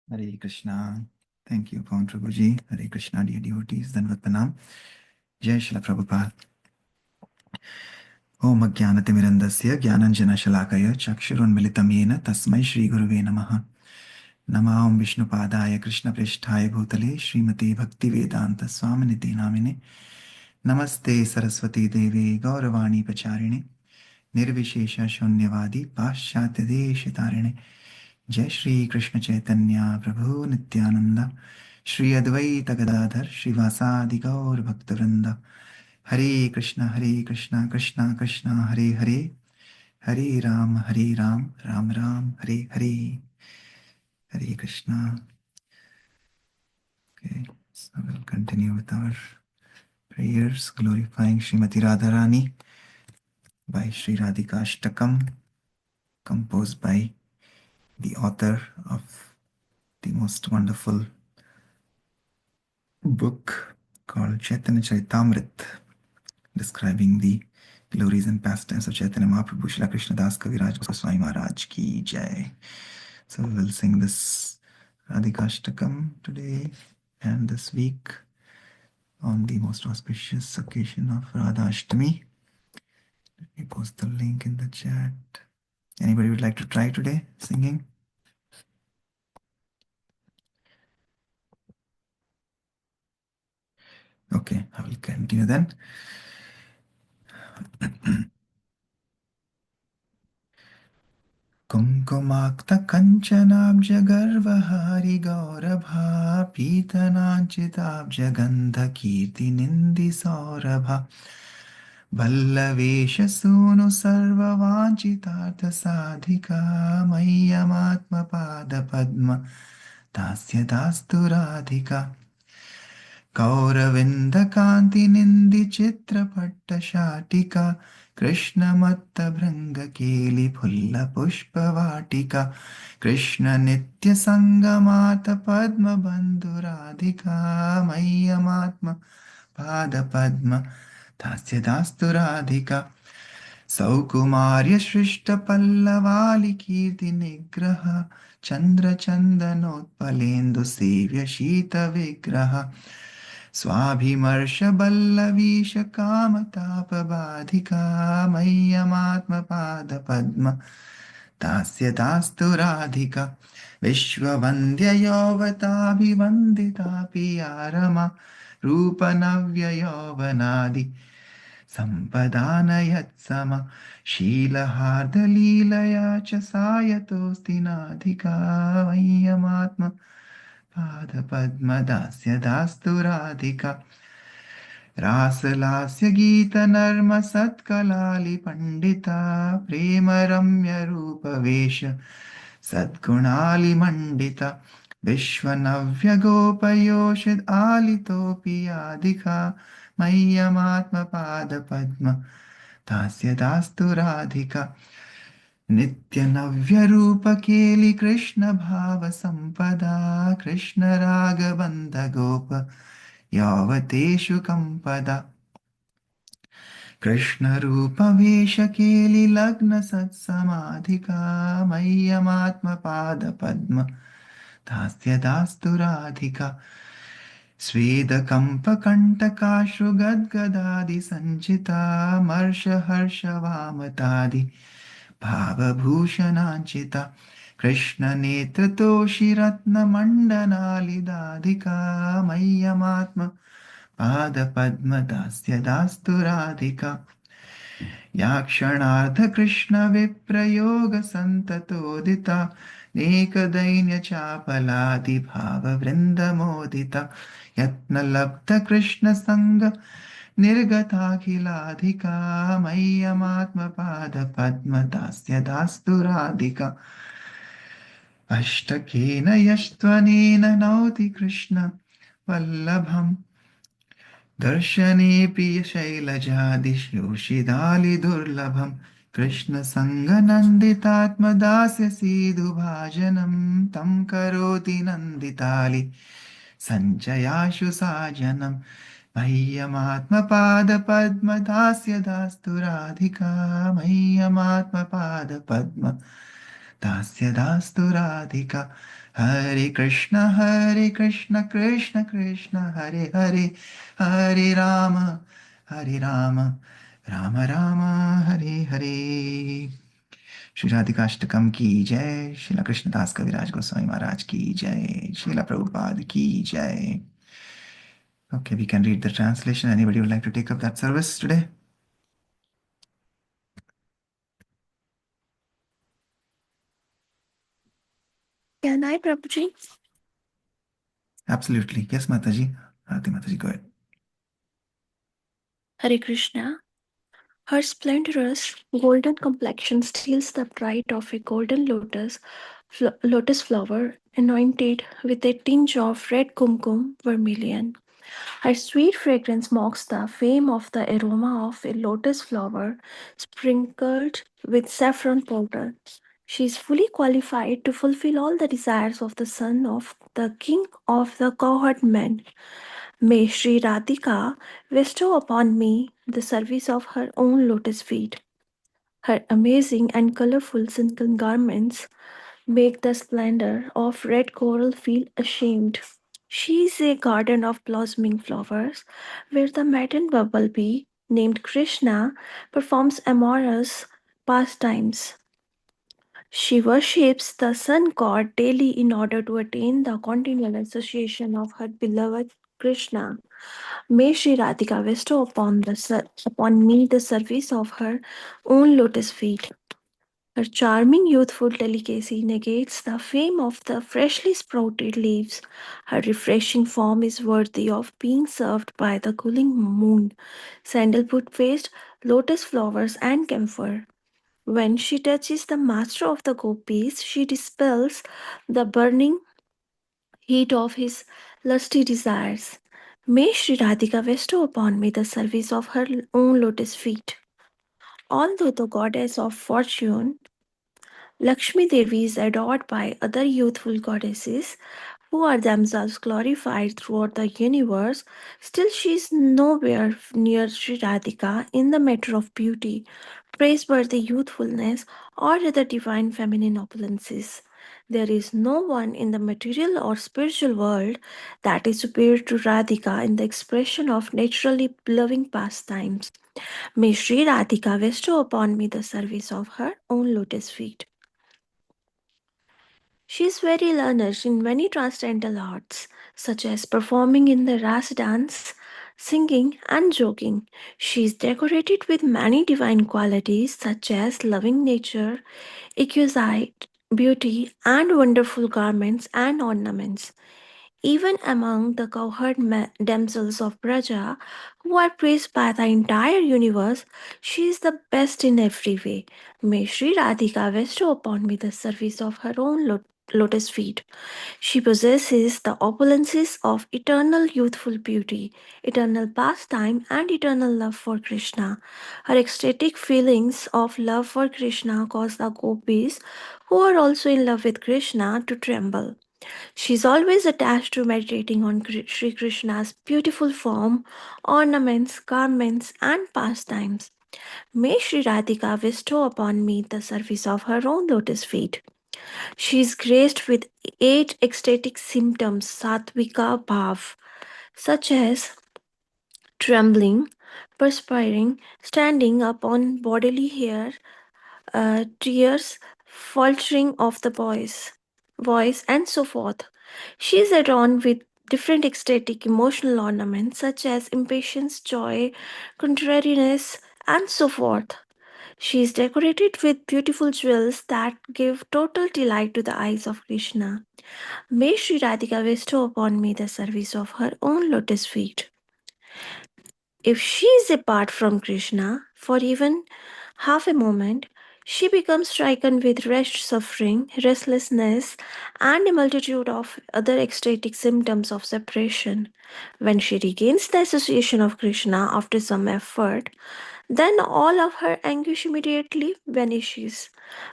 Hare Krishna. Thank you, Pawan Prabhuji. Hare Krishna, dear devotees. Danvat Pranam. Jai Shila Prabhupada. Om Ajnanatimirandasya Jnananjana Chakshurunmilitam Yena Tasmai Shri Guruve Namaha. Nama Om Vishnupadaya Krishna Prishthaya Bhutale Srimati Bhaktivedanta Swaminiti Namine. Namaste Saraswati Devi Gauravani Pacharine. Nirvishesha Shunyavadi Paschatya Deshitarine. जय श्री कृष्ण चैतन्य प्रभु नित्यानंद श्री अद्वैत गदाधर श्रीवासादि गौर भक्तवृंद हरे Krishna Krishna Krishna Hare Hare Hare Ram Ram Ram Hare Hare Hare Krishna. Okay, so we'll continue with our prayers glorifying Srimati Radharani by Sri Radhika Ashtakam, composed by the author of the most wonderful book called Chaitanya Charitamrit, describing the glories and pastimes of Chaitanya Mahaprabhu Srila Krishna Das Kaviraj Goswami Maharaj ki jai. So we will sing this Radhikashtakam today and this week on the most auspicious occasion of Radha Ashtami. Let me post the link in the chat. Anybody would like to try today singing? Okay, I will continue then. कुङ्कुमाक्तकञ्चनाब्जगर्वहारि गौरभा पीतनाञ्चिताब्जगन्धकीर्तिनिन्दिसौरभा भल्लवेशसूनु सर्ववाञ्छितार्थसाधिका मह्यमात्मपादपद्म दास्य दास्तु Radhika कौरविन्दकान्तिनिन्दिचित्रपट्टशाटिका कृष्णमत्तभृङ्गकेलिफुल्लपुष्पवाटिका कृष्णनित्यसङ्गमातपद्मबन्धुराधिका मह्यमात्म पादपद्म दास्य दास्तु Radhika सौकुमार्यसृष्टपल्लवालिकीर्तिनिग्रह चन्द्रचन्दनोत्पलेन्दुसेव्य शीतविग्रह स्वाभिमर्शबल्लवीशकामतापबाधिका मह्यमात्मपादपद्म दास्य दास्तु Radhika विश्ववन्द्ययौवताभिवन्दितापि या रमा रूपनव्ययौवनादि सम्पदानयत्सम शीलहार्दलीलया च सायतोऽस्ति नाधिका मह्यमात्म पादपद्मदास्य दास्तु राधिका रासलास्य गीतनर्मसत्कलालिपण्डिता प्रेमरम्यरूपवेश सद्गुणालिमण्डिता विश्वनव्यगोपयोषित आलितोऽपि याधिका मह्यमात्मपादपद्म दास्य दास्तु राधिका नित्यनव्यरूपकेलि कृष्णभावसम्पदा कृष्णरागबन्धगोप यावतेषु कम्पदा कृष्णरूपवेशकेलिलग्नसत्समाधिका मह्यमात्मपादपद्म दास्य दास्तु राधिका स्वेदकम्पकण्टकाश्रुगद्गदादिसञ्चिता मर्षहर्षवामतादि भावभूषणाञ्चिता कृष्णनेत्रतोषिरत्नमण्डनालिदाधिका मह्यमात्म पादपद्मदास्य दास्तु राधिका या क्षणार्धकृष्णविप्रयोगसन्ततोदिता नेकदैन्यचापलादिभाववृन्दमोदिता यत्नलब्धकृष्णसङ्ग निर्गताखिलाधिका मह्यमात्मपादपद्मदास्य दास्तु राधिका अष्टकेन यस्त्वनेन नौति कृष्ण वल्लभम् दर्शनेऽपि शैलजादिशोषिदालिदुर्लभम् कृष्णसङ्गनन्दितात्मदास्य सीदुभाजनं तं करोति नन्दितालि सञ्चयाशु साजनं मह्यमात्मपादपद्मदास्य दास्तु Radhika मह्यमात्मपादपद्म Dasya dastu Radhika. Hare Krishna, Krishna Krishna, Hare Hare, Hare Rama, Hare Rama, Rama Rama, Hare Hare. Shri राधिकाष्टकम की जय, श्रीला कृष्णदास कविराज गोस्वामी महाराज की जय, श्रीला प्रभुपाद की जय. Okay, we can read the translation. Anybody would like to take up that service today? Can I, Prabhuji? Absolutely. Yes, Mataji. Arati Mataji, go ahead. Hare Krishna. Her splendorous golden complexion steals the bright of a golden lotus flower anointed with a tinge of red kumkum vermilion. Her sweet fragrance mocks the fame of the aroma of a lotus flower sprinkled with saffron powder. She is fully qualified to fulfill all the desires of the son of the king of the cowherd men. May Sri Radhika bestow upon me the service of her own lotus feet. Her amazing and colorful silken garments make the splendor of red coral feel ashamed. She is a garden of blossoming flowers where the maiden bumblebee named Krishna performs amorous pastimes. She worships the sun god daily in order to attain the continual association of her beloved Krishna. May Sri Radhika bestow upon me the service of her own lotus feet. Her charming youthful delicacy negates the fame of the freshly sprouted leaves. Her refreshing form is worthy of being served by the cooling moon, sandalwood paste, lotus flowers, and camphor. When she touches the master of the gopis, she dispels the burning heat of his lusty desires. May Sri Radhika bestow upon me the service of her own lotus feet. Although the goddess of fortune, Lakshmi Devi is adored by other youthful goddesses who are themselves glorified throughout the universe, still she is nowhere near Sri Radhika in the matter of beauty, praiseworthy youthfulness, or other divine feminine opulences. There is no one in the material or spiritual world that is superior to Radhika in the expression of naturally loving pastimes. May Sri Radhika bestow upon me the service of her own lotus feet. She is very learned in many transcendental arts, such as performing in the ras dance, singing, and joking. She is decorated with many divine qualities, such as loving nature, exquisite beauty, and wonderful garments and ornaments. Even among the cowherd damsels of Braja, who are praised by the entire universe, she is the best in every way. May Sri Radhika bestow upon me the service of her own lotus feet. She possesses the opulences of eternal youthful beauty, eternal pastime, and eternal love for Krishna. Her ecstatic feelings of love for Krishna cause the gopis, who are also in love with Krishna, to tremble. She is always attached to meditating on Sri Krishna's beautiful form, ornaments, garments, and pastimes. May Sri Radhika bestow upon me the service of her own lotus feet. She is graced with 8 ecstatic symptoms, sattvika bhav, such as trembling, perspiring, standing upon bodily hair, tears, faltering of the voice, and so forth. She is adorned with different ecstatic emotional ornaments such as impatience, joy, contrariness, and so forth. She is decorated with beautiful jewels that give total delight to the eyes of Krishna. May Sri Radhika bestow upon me the service of her own lotus feet. If she is apart from Krishna for even half a moment, she becomes stricken with wretched suffering, restlessness, and a multitude of other ecstatic symptoms of separation. When she regains the association of Krishna after some effort, then all of her anguish immediately vanishes.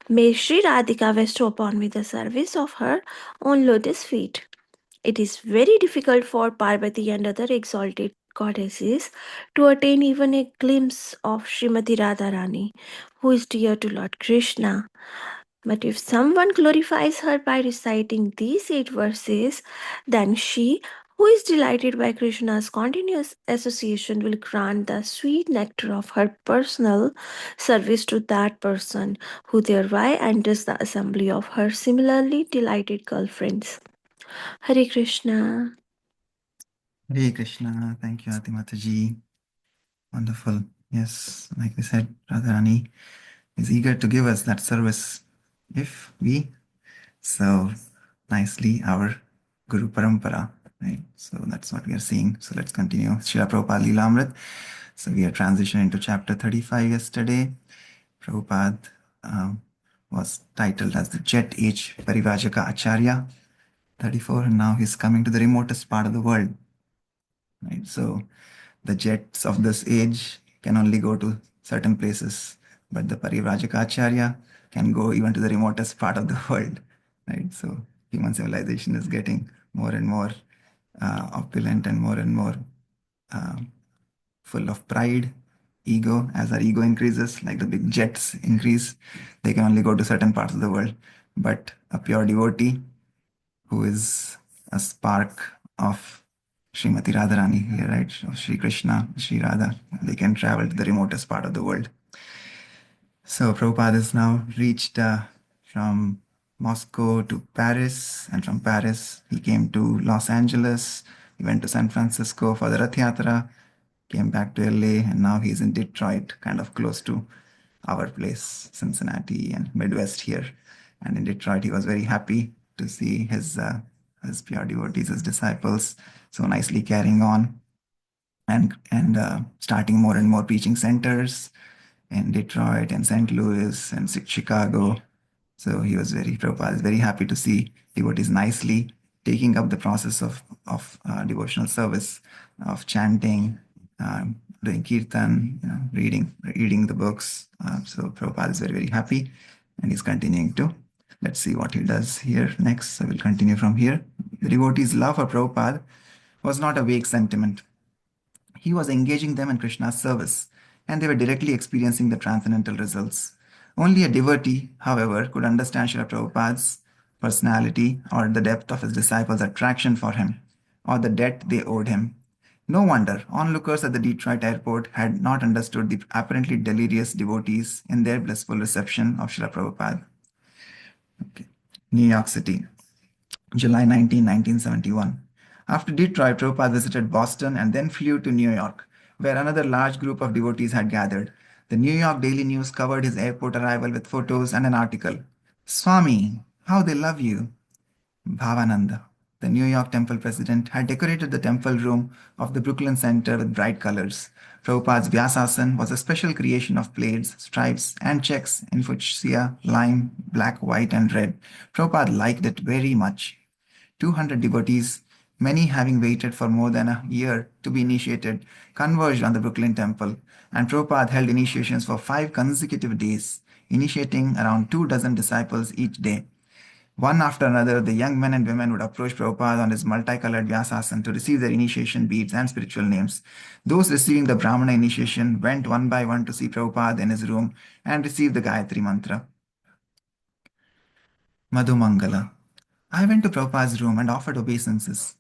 May Sri Radhika bestow upon me the service of her own lotus feet. It is very difficult for Parvati and other exalted goddesses to attain even a glimpse of Srimati Radharani, who is dear to Lord Krishna. But if someone glorifies her by reciting these 8 verses, then she, who is delighted by Krishna's continuous association, will grant the sweet nectar of her personal service to that person, who thereby enters the assembly of her similarly delighted girlfriends. Hare Krishna. Hare Krishna. Thank you, Atimata ji. Wonderful. Yes, like we said, Radharani is eager to give us that service if we serve nicely our Guru Parampara. Right? So that's what we are seeing. So let's continue. Srila Prabhupada Leela So we are transitioning into chapter 35 yesterday. Prabhupada was titled as the Jet Age Parivajaka Acharya 34, and now he's coming to the remotest part of the world. Right? So the jets of this age can only go to certain places, but the Parivrajaka Acharya can go even to the remotest part of the world. Right? So human civilization is getting more and more opulent and more uh, full of pride, ego. As our ego increases, like the big jets increase, they can only go to certain parts of the world. But a pure devotee who is a spark of Srimati Radharani here, right? Of Sri Krishna, Sri Radha, they can travel to the remotest part of the world. So Prabhupada has now reached from Moscow to Paris, and from Paris he came to Los Angeles. He went to San Francisco for the Rath Yatra, came back to LA, and now he's in Detroit, kind of close to our place, Cincinnati and Midwest here. And in Detroit, he was very happy to see his pure devotees, his disciples, so nicely carrying on and starting more and more preaching centers in Detroit and St. Louis and Chicago. So Prabhupada is very happy to see devotees nicely taking up the process of devotional service, of chanting, doing kirtan, reading the books. So Prabhupada is very happy, and he's continuing to. Let's see what he does here next. So we'll continue from here. The devotees' love for Prabhupada was not a vague sentiment. He was engaging them in Krishna's service, and they were directly experiencing the transcendental results. Only a devotee, however, could understand Srila Prabhupada's personality or the depth of his disciples' attraction for him, or the debt they owed him. No wonder onlookers at the Detroit airport had not understood the apparently delirious devotees in their blissful reception of Srila Prabhupada. Okay. New York City, July 19, 1971. After Detroit, Prabhupada visited Boston and then flew to New York, where another large group of devotees had gathered. The New York Daily News covered his airport arrival with photos and an article. Swami, how they love you. Bhavananda, the New York temple president, had decorated the temple room of the Brooklyn Center with bright colors. Prabhupada's Vyasasan was a special creation of plaids, stripes, and checks in fuchsia, lime, black, white, and red. Prabhupada liked it very much. 200 devotees, many having waited for more than a year to be initiated, converged on the Brooklyn Temple, and Prabhupada held initiations for 5 consecutive days, initiating around 24 disciples each day. One after another, the young men and women would approach Prabhupada on his multicolored Vyasasan to receive their initiation beads and spiritual names. Those receiving the Brahmana initiation went one by one to see Prabhupada in his room and received the Gayatri Mantra. Madhumangala. I went to Prabhupada's room and offered obeisances.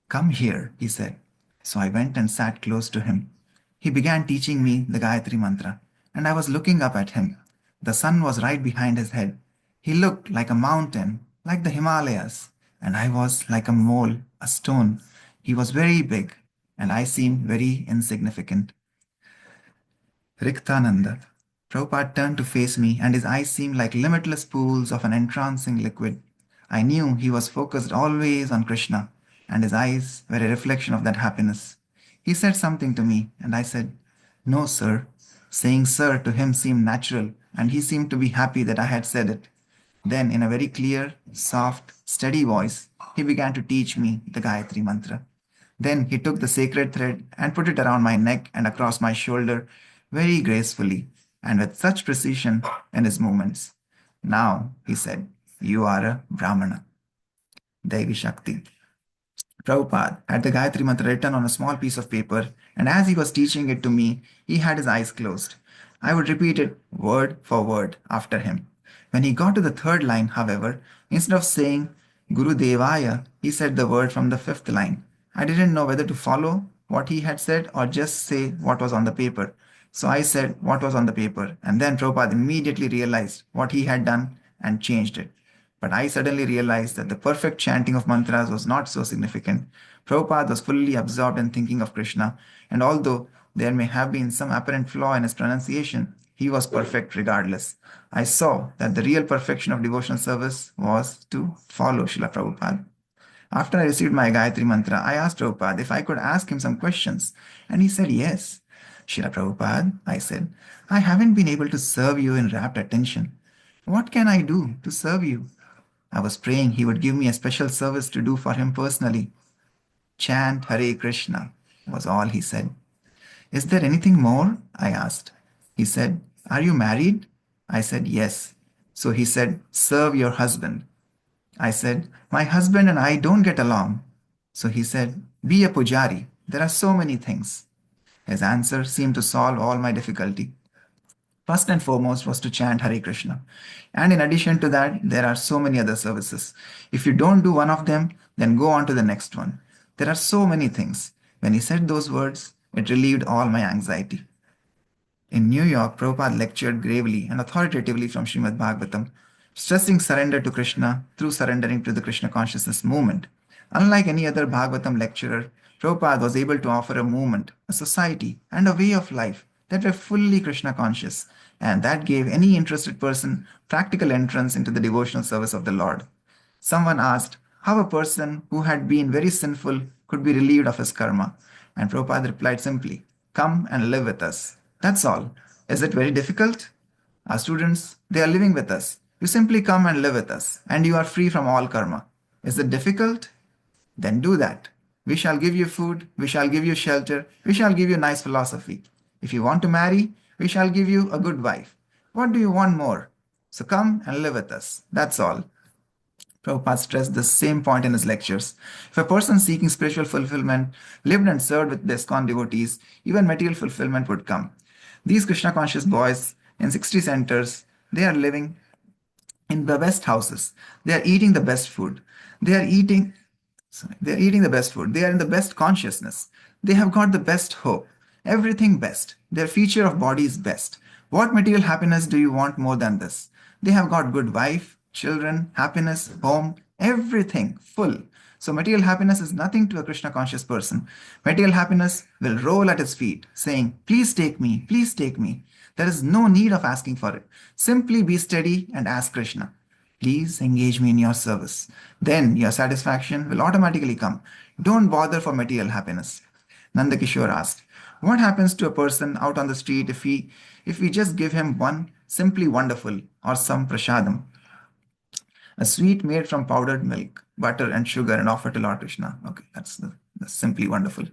Come here, he said. So I went and sat close to him. He began teaching me the Gayatri Mantra, and I was looking up at him. The sun was right behind his head. He looked like a mountain, like the Himalayas, and I was like a mole, a stone. He was very big, and I seemed very insignificant. Riktananda. Prabhupada turned to face me, and his eyes seemed like limitless pools of an entrancing liquid. I knew he was focused always on Krishna, and his eyes were a reflection of that happiness. He said something to me, and I said, No, sir. Saying sir to him seemed natural, and he seemed to be happy that I had said it. Then, in a very clear, soft, steady voice, he began to teach me the Gayatri Mantra. Then he took the sacred thread and put it around my neck and across my shoulder very gracefully and with such precision in his movements. Now, he said, you are a Brahmana. Devi Shakti. Prabhupada had the Gayatri Mantra written on a small piece of paper, and as he was teaching it to me, he had his eyes closed. I would repeat it word for word after him. When he got to the third line, however, instead of saying Guru Devaya, he said the word from the fifth line. I didn't know whether to follow what he had said or just say what was on the paper. So I said what was on the paper, and then Prabhupada immediately realized what he had done and changed it. But I suddenly realized that the perfect chanting of mantras was not so significant. Prabhupada was fully absorbed in thinking of Krishna, and although there may have been some apparent flaw in his pronunciation, he was perfect regardless. I saw that the real perfection of devotional service was to follow Srila Prabhupada. After I received my Gayatri Mantra, I asked Prabhupada if I could ask him some questions, and he said yes. Srila Prabhupada, I said, I haven't been able to serve you in rapt attention. What can I do to serve you? I was praying he would give me a special service to do for him personally. Chant Hare Krishna was all he said. Is there anything more? I asked. He said, Are you married? I said, Yes. So he said, Serve your husband. I said, My husband and I don't get along. So he said, Be a pujari. There are so many things. His answer seemed to solve all my difficulty. First and foremost was to chant Hare Krishna. And in addition to that, there are so many other services. If you don't do one of them, then go on to the next one. There are so many things. When he said those words, it relieved all my anxiety. In New York, Prabhupada lectured gravely and authoritatively from Srimad Bhagavatam, stressing surrender to Krishna through surrendering to the Krishna consciousness movement. Unlike any other Bhagavatam lecturer, Prabhupada was able to offer a movement, a society, and a way of life that were fully Krishna conscious, and that gave any interested person practical entrance into the devotional service of the Lord. Someone asked how a person who had been very sinful could be relieved of his karma, and Prabhupada replied simply, Come and live with us. That's all. Is it very difficult? Our students, they are living with us. You simply come and live with us, and you are free from all karma. Is it difficult? Then do that. We shall give you food, we shall give you shelter, we shall give you nice philosophy. If you want to marry, we shall give you a good wife. What do you want more? So come and live with us. That's all. Prabhupada stressed the same point in his lectures. If a person seeking spiritual fulfillment lived and served with the ISKCON devotees, even material fulfillment would come. These Krishna conscious boys in 60 centers, they are living in the best houses. They are eating the best food. They are eating the best food. They are in the best consciousness. They have got the best hope. Everything best. Their feature of body is best. What material happiness do you want more than this? They have got good wife, children, happiness, home, everything full. So material happiness is nothing to a Krishna conscious person. Material happiness will roll at his feet, saying, Please take me, please take me. There is no need of asking for it. Simply be steady and ask Krishna, Please engage me in your service. Then your satisfaction will automatically come. Don't bother for material happiness. Nanda Kishore asked, What happens to a person out on the street if we just give him one simply wonderful or some prasadam? A sweet made from powdered milk, butter, and sugar and offered to Lord Krishna. Okay, that's simply wonderful.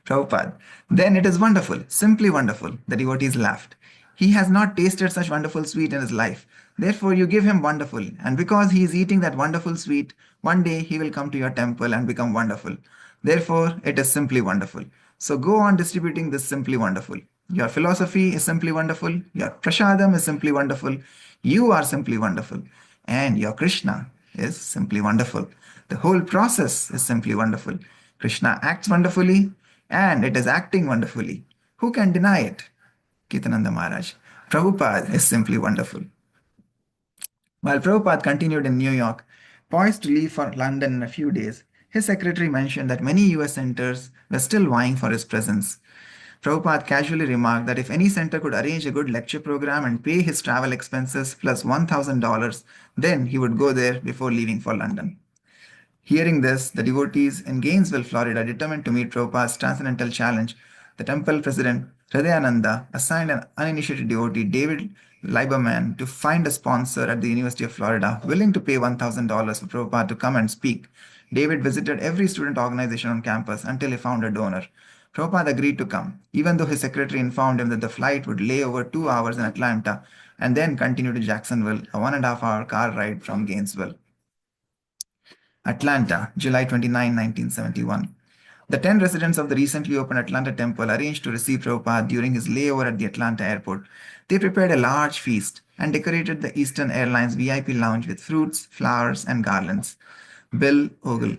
Prabhupada. Then it is wonderful, simply wonderful. The devotees laughed. He has not tasted such wonderful sweet in his life. Therefore, you give him wonderful. And because he is eating that wonderful sweet, one day he will come to your temple and become wonderful. Therefore, it is simply wonderful. So go on distributing this simply wonderful. Your philosophy is simply wonderful. Your prasadam is simply wonderful. You are simply wonderful. And your Krishna is simply wonderful. The whole process is simply wonderful. Krishna acts wonderfully and it is acting wonderfully. Who can deny it? Kirtananda Maharaj. Prabhupada is simply wonderful. While Prabhupada continued in New York, poised to leave for London in a few days, his secretary mentioned that many US centers were still vying for his presence. Prabhupada casually remarked that if any center could arrange a good lecture program and pay his travel expenses plus $1,000, then he would go there before leaving for London. Hearing this, the devotees in Gainesville, Florida, determined to meet Prabhupada's transcendental challenge. The temple president, Hridayananda, assigned an uninitiated devotee, David Lieberman, to find a sponsor at the University of Florida, willing to pay $1,000 for Prabhupada to come and speak. David visited every student organization on campus until he found a donor. Prabhupada agreed to come, even though his secretary informed him that the flight would lay over 2 hours in Atlanta and then continue to Jacksonville, a 1.5-hour car ride from Gainesville. Atlanta, July 29, 1971. The 10 residents of the recently opened Atlanta temple arranged to receive Prabhupada during his layover at the Atlanta airport. They prepared a large feast and decorated the Eastern Airlines VIP lounge with fruits, flowers, and garlands. Bill Ogle.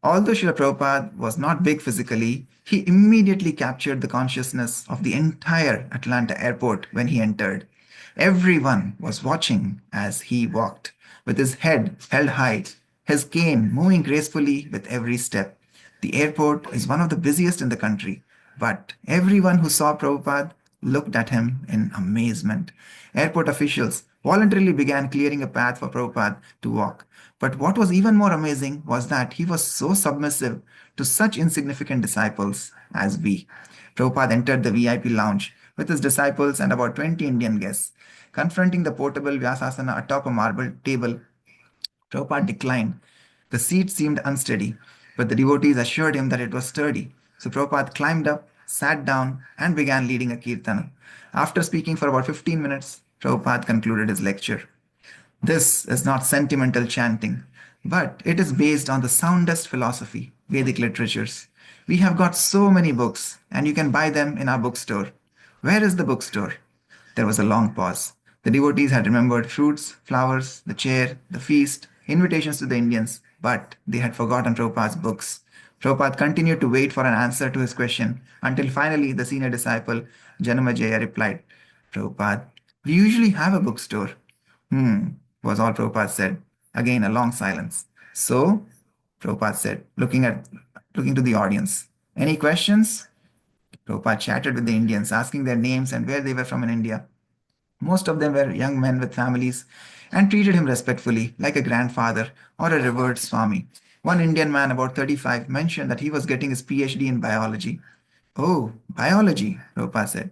Although Srila Prabhupada was not big physically, he immediately captured the consciousness of the entire Atlanta airport when he entered. Everyone was watching as he walked, with his head held high, his cane moving gracefully with every step. The airport is one of the busiest in the country, but everyone who saw Prabhupada looked at him in amazement. Airport officials voluntarily began clearing a path for Prabhupada to walk. But what was even more amazing was that he was so submissive to such insignificant disciples as we. Prabhupada entered the VIP lounge with his disciples and about 20 Indian guests. Confronting the portable Vyasasana atop a marble table, Prabhupada declined. The seat seemed unsteady, but the devotees assured him that it was sturdy. So Prabhupada climbed up, sat down, and began leading a kirtana. After speaking for about 15 minutes, Prabhupada concluded his lecture. This is not sentimental chanting, but it is based on the soundest philosophy, Vedic literatures. We have got so many books, and you can buy them in our bookstore. Where is the bookstore? There was a long pause. The devotees had remembered fruits, flowers, the chair, the feast, invitations to the Indians, but they had forgotten Prabhupada's books. Prabhupada continued to wait for an answer to his question until finally the senior disciple, Janamajaya, replied, Prabhupada, we usually have a bookstore. Was all Prabhupada said. Again, a long silence. So, Prabhupada said, looking to the audience. Any questions? Prabhupada chatted with the Indians, asking their names and where they were from in India. Most of them were young men with families and treated him respectfully, like a grandfather or a revered Swami. One Indian man, about 35, mentioned that he was getting his PhD in biology. Oh, biology, Prabhupada said.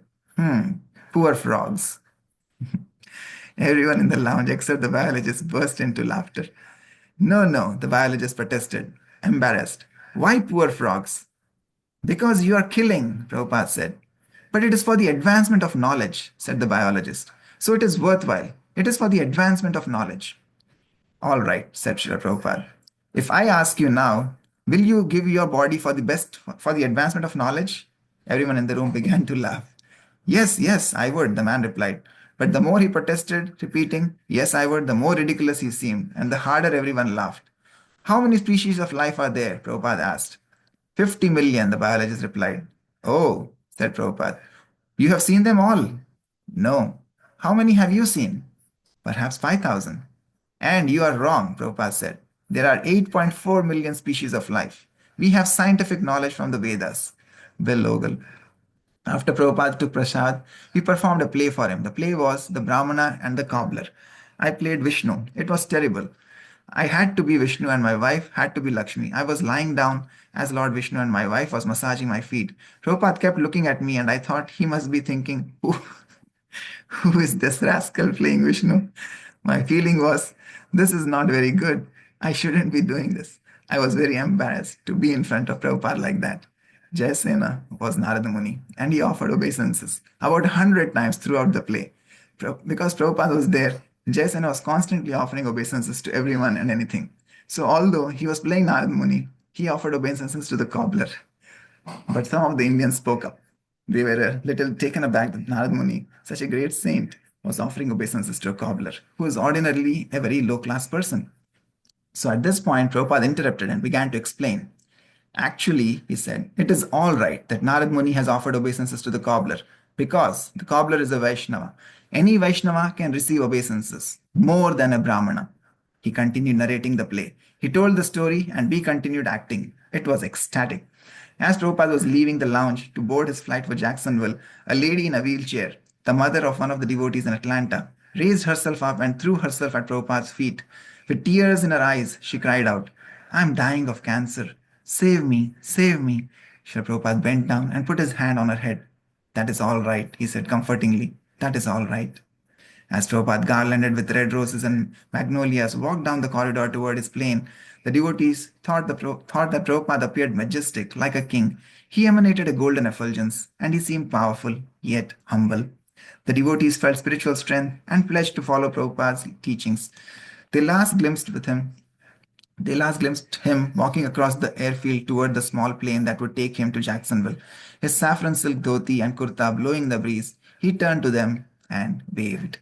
Poor frogs. Everyone in the lounge except the biologist burst into laughter. No, the biologist protested, embarrassed. Why poor frogs? Because you are killing, Prabhupada said. But it is for the advancement of knowledge, said the biologist. So it is worthwhile. It is for the advancement of knowledge. All right, said Srila Prabhupada. If I ask you now, will you give your body for the advancement of knowledge? Everyone in the room began to laugh. Yes, I would, the man replied. But the more he protested, repeating, yes, I would, the more ridiculous he seemed, and the harder everyone laughed. How many species of life are there? Prabhupada asked. 50 million, the biologist replied. Oh, said Prabhupada. You have seen them all? No. How many have you seen? Perhaps 5,000. And you are wrong, Prabhupada said. There are 8.4 million species of life. We have scientific knowledge from the Vedas. Bill Ogle. After Prabhupada took prasad, we performed a play for him. The play was The Brahmana and the Cobbler. I played Vishnu. It was terrible. I had to be Vishnu and my wife had to be Lakshmi. I was lying down as Lord Vishnu and my wife was massaging my feet. Prabhupada kept looking at me and I thought he must be thinking, who is this rascal playing Vishnu? My feeling was, this is not very good. I shouldn't be doing this. I was very embarrassed to be in front of Prabhupada like that. Jayasena was Narada Muni, and he offered obeisances about 100 times throughout the play. Because Prabhupada was there, Jayasena was constantly offering obeisances to everyone and anything. So although he was playing Narada Muni, he offered obeisances to the cobbler. But some of the Indians spoke up. They were a little taken aback that Narada Muni, such a great saint, was offering obeisances to a cobbler, who is ordinarily a very low-class person. So at this point, Prabhupada interrupted and began to explain. Actually, he said, it is all right that Narad Muni has offered obeisances to the cobbler because the cobbler is a Vaishnava. Any Vaishnava can receive obeisances, more than a Brahmana. He continued narrating the play. He told the story and we continued acting. It was ecstatic. As Prabhupada was leaving the lounge to board his flight for Jacksonville, a lady in a wheelchair, the mother of one of the devotees in Atlanta, raised herself up and threw herself at Prabhupada's feet. With tears in her eyes, she cried out, I'm dying of cancer. Save me, save me. Srila Prabhupada bent down and put his hand on her head. That is all right, he said comfortingly. That is all right. As Prabhupada, garlanded with red roses and magnolias, walked down the corridor toward his plane, the devotees thought that Prabhupada appeared majestic, like a king. He emanated a golden effulgence, and he seemed powerful, yet humble. The devotees felt spiritual strength and pledged to follow Prabhupada's teachings. They last glimpsed him walking across the airfield toward the small plane that would take him to Jacksonville. His saffron silk dhoti and kurta blowing the breeze, he turned to them and waved.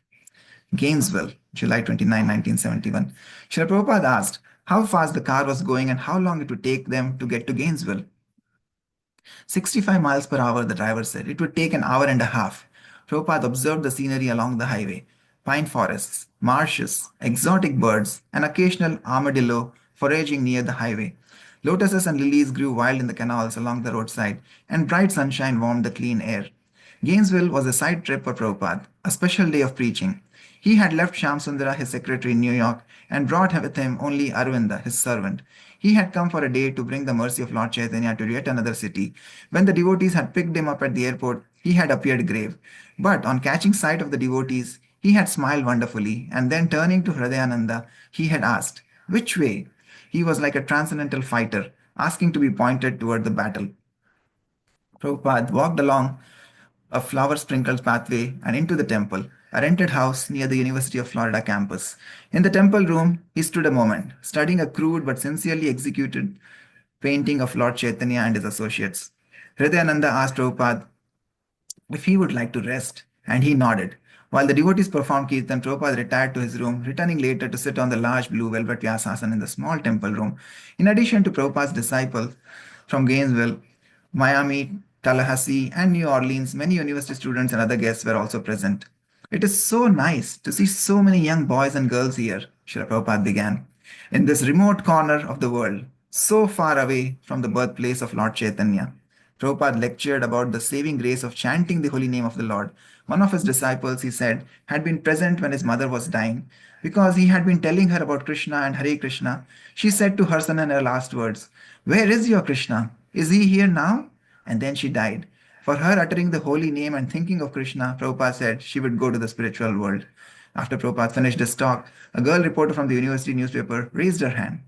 Gainesville, July 29, 1971. Srila Prabhupada asked how fast the car was going and how long it would take them to get to Gainesville. 65 miles per hour, the driver said. It would take an hour and a half. Prabhupada observed the scenery along the highway: pine forests, marshes, exotic birds, an occasional armadillo foraging near the highway. Lotuses and lilies grew wild in the canals along the roadside, and bright sunshine warmed the clean air. Gainesville was a side trip for Prabhupada, a special day of preaching. He had left Shamsundara, his secretary in New York, and brought with him only Arvinda, his servant. He had come for a day to bring the mercy of Lord Chaitanya to yet another city. When the devotees had picked him up at the airport, he had appeared grave. But on catching sight of the devotees, he had smiled wonderfully, and then turning to Hridayananda, he had asked, "Which way?" He was like a transcendental fighter, asking to be pointed toward the battle. Prabhupada walked along a flower sprinkled pathway and into the temple, a rented house near the University of Florida campus. In the temple room, he stood a moment, studying a crude but sincerely executed painting of Lord Chaitanya and his associates. Hridayananda asked Prabhupada if he would like to rest, and he nodded. While the devotees performed kirtan, Prabhupada retired to his room, returning later to sit on the large blue velvet Vyasasana in the small temple room. In addition to Prabhupada's disciples from Gainesville, Miami, Tallahassee, and New Orleans, many university students and other guests were also present. "It is so nice to see so many young boys and girls here," Srila Prabhupada began. "In this remote corner of the world, so far away from the birthplace of Lord Chaitanya." Prabhupada lectured about the saving grace of chanting the holy name of the Lord. One of his disciples, he said, had been present when his mother was dying. Because he had been telling her about Krishna and Hare Krishna, she said to her son in her last words, "Where is your Krishna? Is he here now?" And then she died. For her uttering the holy name and thinking of Krishna, Prabhupada said she would go to the spiritual world. After Prabhupada finished his talk, a girl reporter from the university newspaper raised her hand.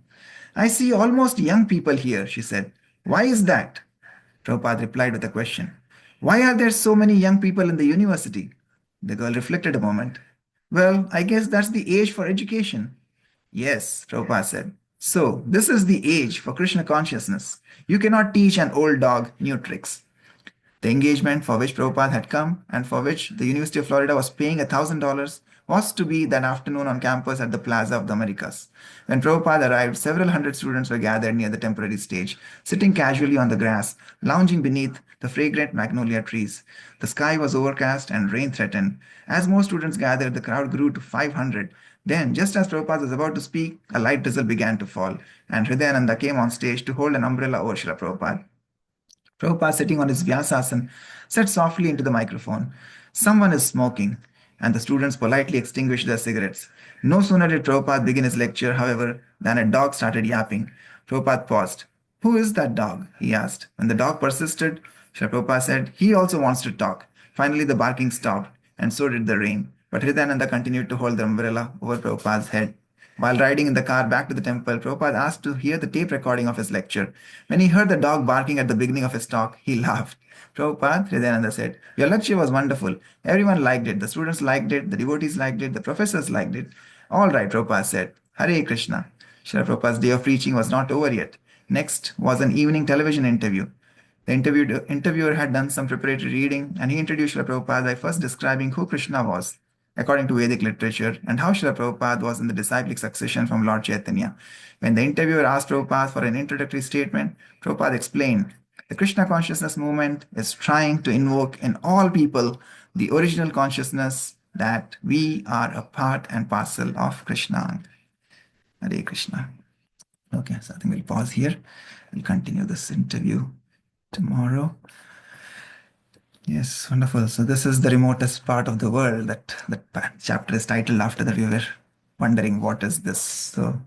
"I see almost young people here," she said. "Why is that?" Prabhupada replied with a question. "Why are there so many young people in the university?" The girl reflected a moment. "Well, I guess that's the age for education." "Yes," Prabhupada said. "So, this is the age for Krishna consciousness. You cannot teach an old dog new tricks." The engagement for which Prabhupada had come and for which the University of Florida was paying $1,000 was to be that afternoon on campus at the Plaza of the Americas. When Prabhupada arrived, several hundred students were gathered near the temporary stage, sitting casually on the grass, lounging beneath the fragrant magnolia trees. The sky was overcast and rain threatened. As more students gathered, the crowd grew to 500. Then, just as Prabhupada was about to speak, a light drizzle began to fall, and Hridayananda came on stage to hold an umbrella over Srila Prabhupada. Prabhupada, sitting on his Vyasasana, said softly into the microphone, "Someone is smoking," and the students politely extinguished their cigarettes. No sooner did Prabhupada begin his lecture, however, than a dog started yapping. Prabhupada paused. "Who is that dog?" he asked. When the dog persisted, Srila Prabhupada said, "He also wants to talk." Finally, the barking stopped, and so did the rain. But Hridayananda continued to hold the umbrella over Prabhupada's head. While riding in the car back to the temple, Prabhupada asked to hear the tape recording of his lecture. When he heard the dog barking at the beginning of his talk, he laughed. "Prabhupada," Hridayananda said, "your lecture was wonderful. Everyone liked it. The students liked it, the devotees liked it, the professors liked it." "All right," Prabhupada said. "Hare Krishna." Srila Prabhupada's day of preaching was not over yet. Next was an evening television interview. The interviewer had done some preparatory reading, and he introduced Srila Prabhupada by first describing who Krishna was, according to Vedic literature, and how Srila Prabhupada was in the disciplic succession from Lord Chaitanya. When the interviewer asked Prabhupada for an introductory statement, Prabhupada explained, "The Krishna consciousness movement is trying to invoke in all people the original consciousness that we are a part and parcel of Krishna." Hare Krishna. Okay, so I think we'll pause here. We'll continue this interview tomorrow. Yes, wonderful. So this is the remotest part of the world that chapter is titled after that. We were wondering what is this. So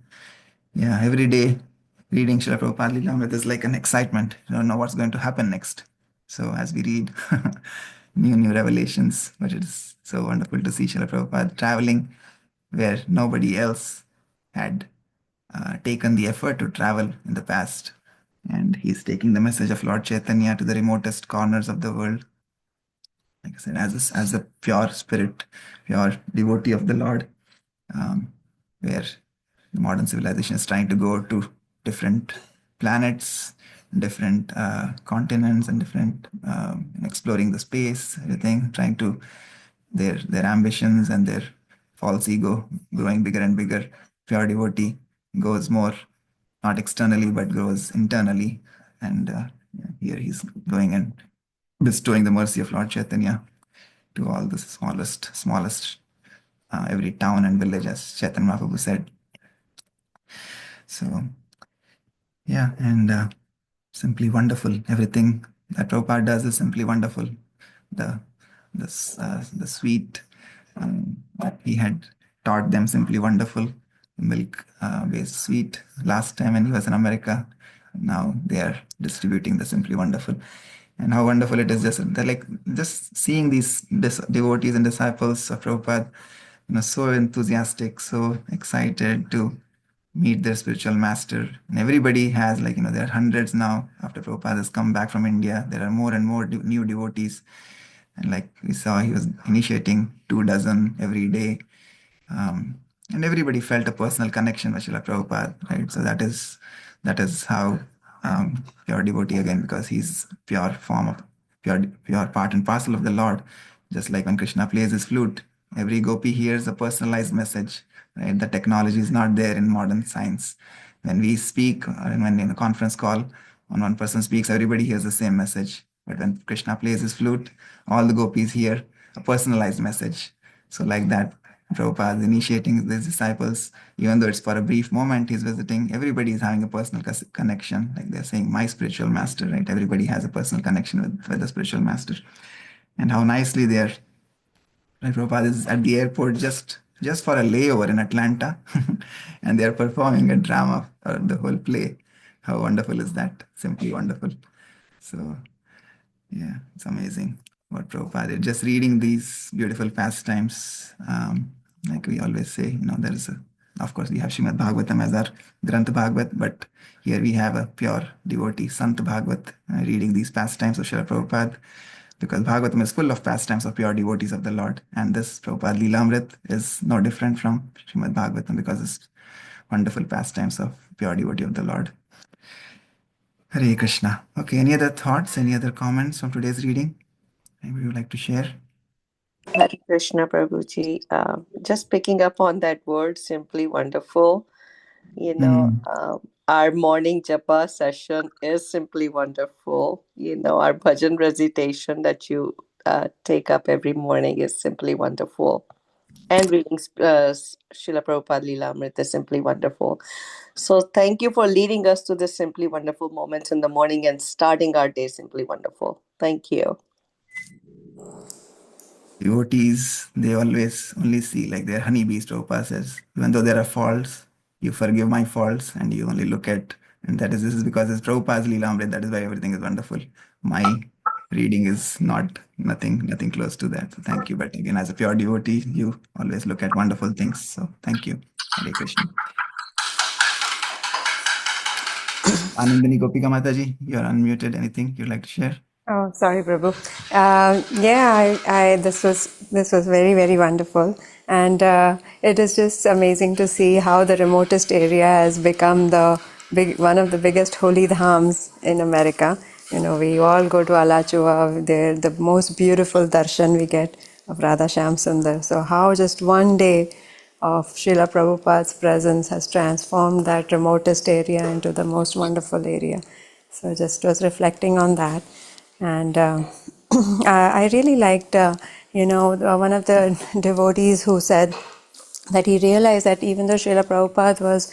yeah, every day reading Srila Prabhupada Lilamrita is like an excitement. You don't know what's going to happen next. So as we read new revelations, but it is so wonderful to see Srila Prabhupada traveling where nobody else had taken the effort to travel in the past. And he's taking the message of Lord Chaitanya to the remotest corners of the world. Like I said, as a pure spirit, pure devotee of the Lord, where the modern civilization is trying to go to different planets, different continents, and different exploring the space, everything, trying to their ambitions and their false ego growing bigger and bigger. Pure devotee goes more, not externally, but grows internally. And here he's going and bestowing the mercy of Lord Chaitanya to all the smallest, every town and village, as Chaitanya Mahaprabhu said. So, yeah, and simply wonderful. Everything that Prabhupada does is simply wonderful. The the sweet that he had taught them, simply wonderful. Milk based sweet last time when he was in America. Now they are distributing the simply wonderful. And how wonderful it is, just they're like just seeing these devotees and disciples of Prabhupada, so enthusiastic, so excited to meet their spiritual master. And everybody has, like, there are hundreds now after Prabhupada has come back from India. There are more and more new devotees. And like we saw, he was initiating 2 dozen every day. And everybody felt a personal connection with Srila Prabhupada, right? So that is how pure devotee again, because he's pure form of pure part and parcel of the Lord. Just like when Krishna plays his flute, every gopi hears a personalized message, right? The technology is not there in modern science. When we speak, or when in a conference call, when one person speaks, everybody hears the same message. But when Krishna plays his flute, all the gopis hear a personalized message. So like that, Prabhupada is initiating his disciples, even though it's for a brief moment he's visiting, everybody is having a personal connection. Like they're saying, my spiritual master, right? Everybody has a personal connection with the spiritual master. And how nicely they're, right? Prabhupada is at the airport just for a layover in Atlanta, and they're performing a drama or the whole play. How wonderful is that? Simply wonderful. So yeah, it's amazing what Prabhupada did. Just reading these beautiful pastimes, like we always say, there is of course, we have Srimad Bhagavatam as our Granth Bhagavat, but here we have a pure devotee, Sant Bhagavat, reading these pastimes of Srila Prabhupada, because Bhagavatam is full of pastimes of pure devotees of the Lord. And this Prabhupada Leelamrit is no different from Srimad Bhagavatam, because it's wonderful pastimes of pure devotee of the Lord. Hare Krishna. Okay, any other thoughts, any other comments from today's reading? Anybody would like to share? Hare Krishna, Prabhuji. Just picking up on that word, simply wonderful. Our morning japa session is simply wonderful. Our bhajan recitation that you take up every morning is simply wonderful. And reading Srila Prabhupada Leelamrita is simply wonderful. So thank you for leading us to this simply wonderful moments in the morning and starting our day simply wonderful. Thank you. Devotees, they always only see like their honeybees. Prabhupada says, even though there are faults, you forgive my faults and you only look at, and this is because it's Prabhupada's Leelamrit, that is why everything is wonderful. My reading is nothing close to that. So thank you. But again, as a pure devotee, you always look at wonderful things. So thank you. Hare Krishna. Anandini Gopika Mataji, you're unmuted. Anything you'd like to share? Oh, sorry, Prabhu. This was very, very wonderful, and it is just amazing to see how the remotest area has become one of the biggest holy dhams in America. We all go to Alachua. There, the most beautiful darshan we get of Radha Shyam Sundar. So how just one day of Srila Prabhupada's presence has transformed that remotest area into the most wonderful area. So just was reflecting on that. And I really liked, one of the devotees who said that he realized that even though Srila Prabhupada was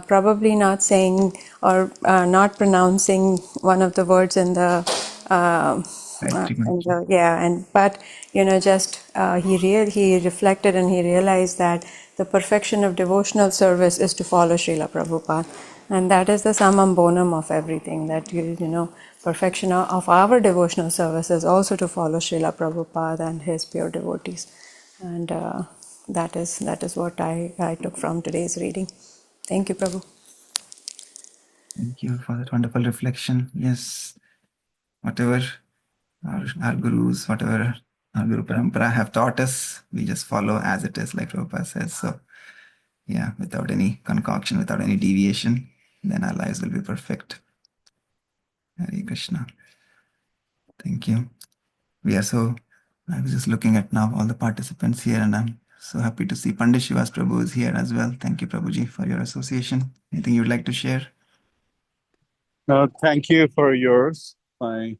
probably not saying or not pronouncing one of the words in the he reflected and he realized that the perfection of devotional service is to follow Srila Prabhupada, and that is the summum bonum of everything. That perfection of our devotional service is also to follow Srila Prabhupada and his pure devotees, and that is what I took from today's reading. Thank you, Prabhu. Thank you for that wonderful reflection. Yes, whatever our gurus, whatever our Guru Parampara have taught us, we just follow as it is, like Prabhupada says. So, yeah, without any concoction, without any deviation, then our lives will be perfect. Hare Krishna. Thank you. I was just looking at now all the participants here, and I'm So happy to see Pandit Shivas Prabhu is here as well. Thank you, Prabhuji, for your association. Anything you'd like to share? Thank you for yours. My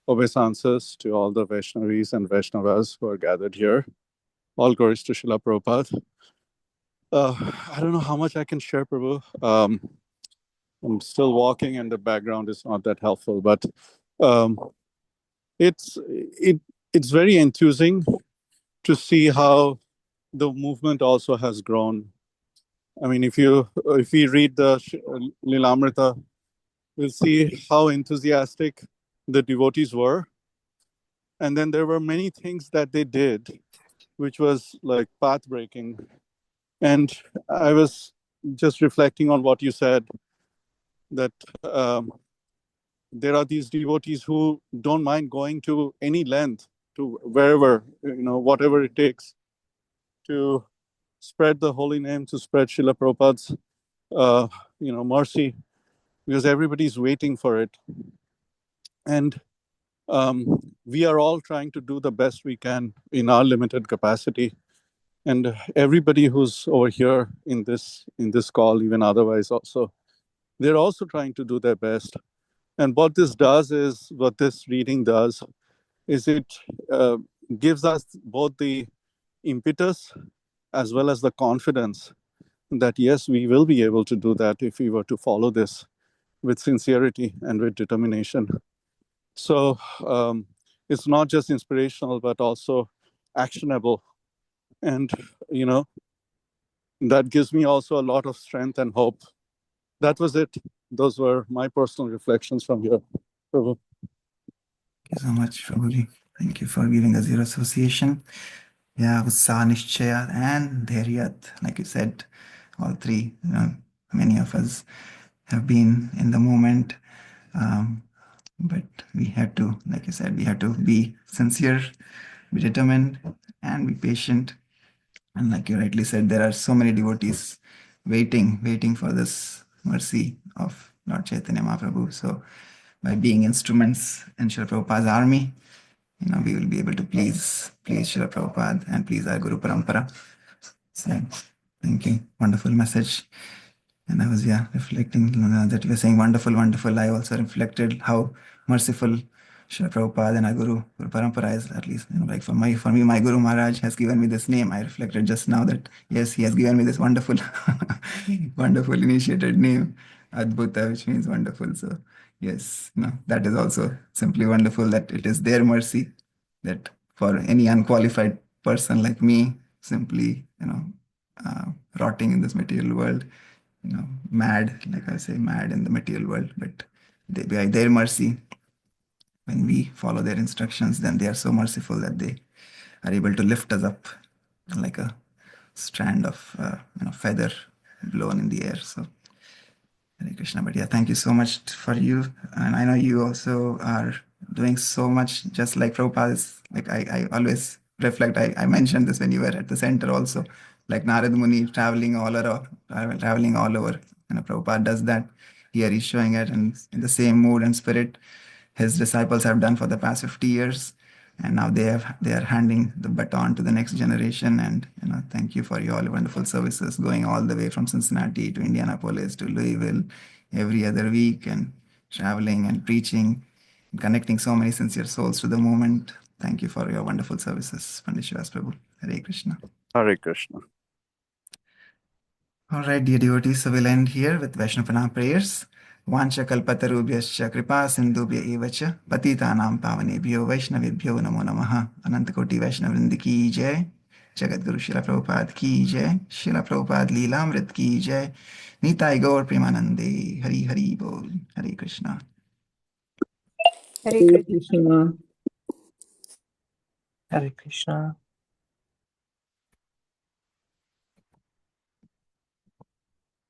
obeisances to all the Vaishnavis and Vaishnavas who are gathered here. All glories to Srila Prabhupada. I don't know how much I can share, Prabhu. I'm still walking and the background is not that helpful, but it's very enthusing to see how the movement also has grown. I mean, if we read the Lilamrita, we'll see how enthusiastic the devotees were. And then there were many things that they did, which was like path breaking. And I was just reflecting on what you said, that there are these devotees who don't mind going to any length, to wherever, whatever it takes to spread the holy name, to spread Srila Prabhupada's, mercy, because everybody's waiting for it. And we are all trying to do the best we can in our limited capacity. And everybody who's over here in this call, even otherwise also, they're also trying to do their best. And what this reading does is it gives us both the impetus as well as the confidence that yes, we will be able to do that if we were to follow this with sincerity and with determination. So it's not just inspirational, but also actionable. And, that gives me also a lot of strength and hope. That was it. Those were my personal reflections from here. Prabhu. Thank you so much, Prabhuji. Thank you for giving us your association. Yeah, Utsaha, Nishchaya, and Dhairyat. Like you said, all three, many of us have been in the moment. But we had to, like you said, we had to be sincere, be determined, and be patient. And like you rightly said, there are so many devotees waiting for this mercy of Lord Chaitanya Mahaprabhu. So by being instruments in Srila Prabhupada's army, we will be able to please Srila Prabhupada and please our Guru Parampara. So thank you. Wonderful message. And I was reflecting that you were saying wonderful. I also reflected how merciful Srila Prabhupada and our Guru Parampara is, at least, like for me, my Guru Maharaj has given me this name. I reflected just now that, yes, he has given me this wonderful, wonderful initiated name, Adbhuta, which means wonderful. So, yes, that is also simply wonderful that it is their mercy that for any unqualified person like me, simply, rotting in this material world, mad, like I say, mad in the material world, but by their mercy, when we follow their instructions, then they are so merciful that they are able to lift us up like a strand of feather blown in the air. So Hare Krishna. But thank you so much for you. And I know you also are doing so much, just like Prabhupada is, like I always reflect, I mentioned this when you were at the center also, like Narad Muni traveling all over. Prabhupada does that. Here he's showing it, and in the same mood and spirit his disciples have done for the past 50 years. And now they are handing the baton to the next generation. And thank you for your wonderful services, going all the way from Cincinnati to Indianapolis to Louisville every other week, and traveling and preaching and connecting so many sincere souls to the movement. Thank you for your wonderful services, Pandit Shivas Prabhu. Hare Krishna. Hare Krishna. All right, dear devotees, so we'll end here with Vaishnava prayers. Vancha kalpatarubhyascha kripa sindhubhya evacha patitanam pavanebhyo vaishnavibhyo namo namaha. Anantakoti Vaishnavrind ki jai. Jagat Guru Srila Prabhupada ki jai. Srila Prabhupada Leelamrit ki jai. Nitai Gaur Premanande. Hari Hari Bol. Hare Krishna. Hare Hare Krishna. Krishna. Hare Krishna.